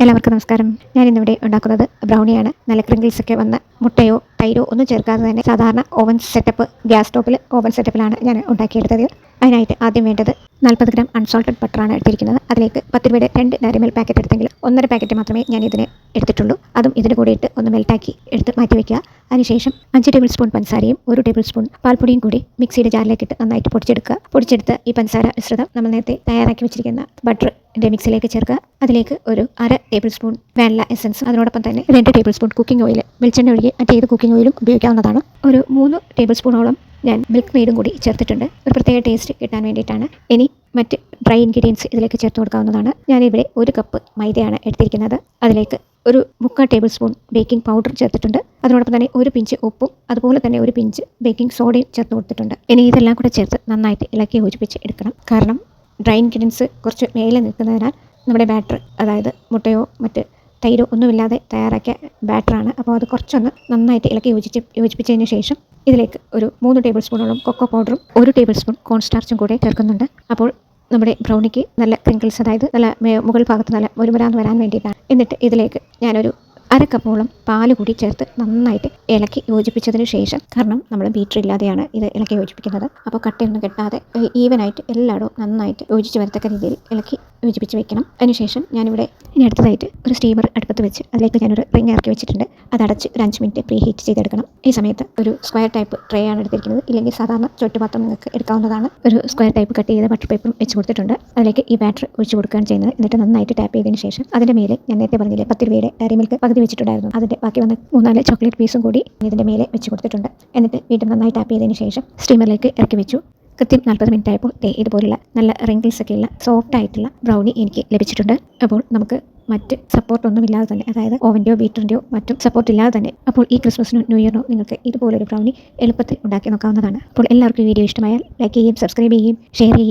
എല്ലാവർക്കും നമസ്കാരം. ഞാനിന്നിവിടെ ഉണ്ടാക്കുന്നത് ബ്രൗണിയാണ്. നല്ല ക്രിങ്കിൾസ് ഒക്കെ വന്ന മുട്ടയോ തൈരോ ഒന്നും ചേർക്കാതെ തന്നെ സാധാരണ ഓവൻ സെറ്റപ്പ്, ഗ്യാസ് സ്റ്റോപ്പിൽ ഓവൻ സെറ്റപ്പിലാണ് ഞാൻ ഉണ്ടാക്കിയെടുത്തത്. അതിനായിട്ട് ആദ്യം വേണ്ടത് 40 ഗ്രാം അൺസോൾട്ടഡ് ബട്ടറാണ് എടുത്തിരിക്കുന്നത്. അതിലേക്ക് 10 രൂപയുടെ 2 ഡയറി മിൽക്ക് പാക്കറ്റ് എടുത്തെങ്കിൽ 1.5 പാക്കറ്റ് മാത്രമേ ഞാൻ ഇതിന് എടുത്തിട്ടുള്ളൂ. അതും ഇതിന് കൂടി ഇട്ട് ഒന്ന് മെൽറ്റാക്കി എടുത്ത് മാറ്റി വയ്ക്കുക. അതിനുശേഷം 5 ടേബിൾ സ്പൂൺ പഞ്ചസാരയും 1 ടേബിൾ സ്പൂൺ പാൽപ്പൊടിയും കൂടി മിക്സിയുടെ ജാറിലേക്ക് ഇട്ട് നന്നായിട്ട് പൊടിച്ചെടുക്കുക. പൊടിച്ചെടുത്ത് ഈ പഞ്ചസാര മിശ്രിതം നമ്മൾ നേരത്തെ തയ്യാറാക്കി വെച്ചിരിക്കുന്ന ബട്ടർ മിക്സിലേക്ക് ചേർക്കുക. അതിലേക്ക് ഒരു 1/2 ടേബിൾ സ്പൂൺ വാനില എസൻസ്, അതിനോടൊപ്പം തന്നെ 2 ടേബിൾ സ്പൂൺ കുക്കിംഗ് ഓയിൽ, വെളിച്ചെണ്ണ ഒഴികെ മറ്റേത് കുക്കിംഗ് ഓയിലും ഉപയോഗിക്കാവുന്നതാണ്. ഒരു 3 ടേബിൾ സ്പൂണോളം ഞാൻ മിൽക്ക് മെയ്ഡും കൂടി ചേർത്തിട്ടുണ്ട്, ഒരു പ്രത്യേക ടേസ്റ്റ് കിട്ടാൻ വേണ്ടിയിട്ടാണ്. ഇനി മറ്റ് ഡ്രൈ ഇൻഗ്രീഡിയൻസ് ഇതിലേക്ക് ചേർത്ത് കൊടുക്കാവുന്നതാണ്. ഞാനിവിടെ 1 കപ്പ് മൈദയാണ് എടുത്തിരിക്കുന്നത്. അതിലേക്ക് ഒരു 3/4 ടേബിൾ സ്പൂൺ ബേക്കിംഗ് പൗഡർ ചേർത്തിട്ടുണ്ട്. അതിനോടൊപ്പം തന്നെ ഒരു പിഞ്ച് ഉപ്പും അതുപോലെ തന്നെ ഒരു പിഞ്ച് ബേക്കിംഗ് സോഡയും ചേർത്ത് കൊടുത്തിട്ടുണ്ട്. ഇനി ഇതെല്ലാം കൂടെ ചേർത്ത് നന്നായിട്ട് ഇളക്കി യോജിപ്പിച്ച് എടുക്കണം. കാരണം ഡ്രൈ ഇൻഗ്രീഡിയൻസ് കുറച്ച് മേലെ നിൽക്കുന്നതിനാൽ നമ്മുടെ ബാറ്റർ, അതായത് മുട്ടയോ മറ്റ് തൈരോ ഒന്നുമില്ലാതെ തയ്യാറാക്കിയ ബാറ്ററാണ്. അപ്പോൾ അത് കുറച്ചൊന്ന് നന്നായിട്ട് ഇളക്കി യോജിപ്പിച്ചതിന് ശേഷം ഇതിലേക്ക് ഒരു 3 ടേബിൾ സ്പൂണോളം കൊക്കോ പൗഡറും 1 ടേബിൾ സ്പൂൺ കോൺ സ്റ്റാർച്ചും കൂടെ ചേർക്കുന്നുണ്ട്. അപ്പോൾ നമ്മുടെ ബ്രൗണിക്ക് നല്ല ക്രിങ്കിൾസ്, അതായത് നല്ല മുകൾ ഭാഗത്ത് നല്ല മുരുമുരാന്ന് വരാൻ വേണ്ടിയിട്ടാണ്. എന്നിട്ട് ഇതിലേക്ക് ഞാനൊരു 1/2 കപ്പോളം പാല് കൂടി ചേർത്ത് നന്നായിട്ട് ഇളക്കി യോജിപ്പിച്ചതിന് ശേഷം, കാരണം നമ്മൾ ബീറ്റർ ഇല്ലാതെയാണ് ഇത് ഇളക്കി യോജിപ്പിക്കുന്നത്, അപ്പോൾ കട്ടയൊന്നും കെട്ടാതെ ഈവനായിട്ട് എല്ലായിടവും നന്നായിട്ട് യോജിച്ച് വരത്തക്ക രീതിയിൽ ഇളക്കി യോജിപ്പിച്ച് വെക്കണം. അതിനുശേഷം ഞാനിവിടെ ഇനി അടുത്തതായിട്ട് ഒരു സ്റ്റീമർ അടുപ്പത്ത് വെച്ച് അതിലേക്ക് ഞാനൊരു റിങ് ഇറക്കി വെച്ചിട്ടുണ്ട്. അതടച്ച് ഒരു 5 മിനിറ്റ് പ്രീ ഹീറ്റ് ചെയ്തെടുക്കണം. ഈ സമയത്ത് ഒരു സ്ക്വയർ ടൈപ്പ് ട്രേ ആണ് എടുത്തിരിക്കുന്നത്, ഇല്ലെങ്കിൽ സാധാരണ ചുറ്റുപാത്രം നിങ്ങൾക്ക് എടുക്കാവുന്നതാണ്. ഒരു സ്ക്വയർ ടൈപ്പ് കട്ട് ചെയ്ത ബട്ടർ പേപ്പറും വെച്ച് കൊടുത്തിട്ടുണ്ട്. അതിലേക്ക് ഈ ബാറ്റർ ഒഴിച്ച് കൊടുക്കുകയാണ് ചെയ്യുന്നത്. എന്നിട്ട് നന്നായിട്ട് ടാപ്പ് ചെയ്തതിന് ശേഷം അതിൻ്റെ മേലെ ഞാൻ നേരത്തെ പറഞ്ഞില്ലേ 10 രൂപയുടെ ഡയറി മിൽക്ക് പകുതി വെച്ചിട്ടുണ്ടായിരുന്നു, അതിൻ്റെ ബാക്കി വന്ന 3-4 ചോക്ലേറ്റ് പീസും കൂടി ഇതിൻ്റെ മേലെ വെച്ച് കൊടുത്തിട്ടുണ്ട്. എന്നിട്ട് വീണ്ടും നന്നായി ടാപ്പ് ചെയ്തതിന് ശേഷം സ്റ്റീമറിലേക്ക് ഇറക്കി വെച്ചു. കൃത്യം 40 മിനിറ്റ് ആയപ്പോൾ ഇതുപോലുള്ള നല്ല റിങ്കിൾസ് ഒക്കെയുള്ള സോഫ്റ്റ് ആയിട്ടുള്ള ബ്രൗണി എനിക്ക് ലഭിച്ചിട്ടുണ്ട്. അപ്പോൾ നമുക്ക് മറ്റ് സപ്പോർട്ടൊന്നും ഇല്ലാതെ തന്നെ, അതായത് ഓവൻ്റെയോ ബീറ്ററിൻ്റെയോ മറ്റും സപ്പോർട്ട് ഇല്ലാതെ തന്നെ, അപ്പോൾ ഈ ക്രിസ്മസിനോ ന്യൂ ഇയറിനോ നിങ്ങൾക്ക് ഇതുപോലൊരു ബ്രൗണി എളുപ്പത്തിൽ ഉണ്ടാക്കി നോക്കാവുന്നതാണ്. അപ്പോൾ എല്ലാവർക്കും ഈ വീഡിയോ ഇഷ്ടമായാൽ ലൈക്ക് ചെയ്യുകയും സബ്സ്ക്രൈബ് ചെയ്യുകയും ഷെയർ ചെയ്യുകയും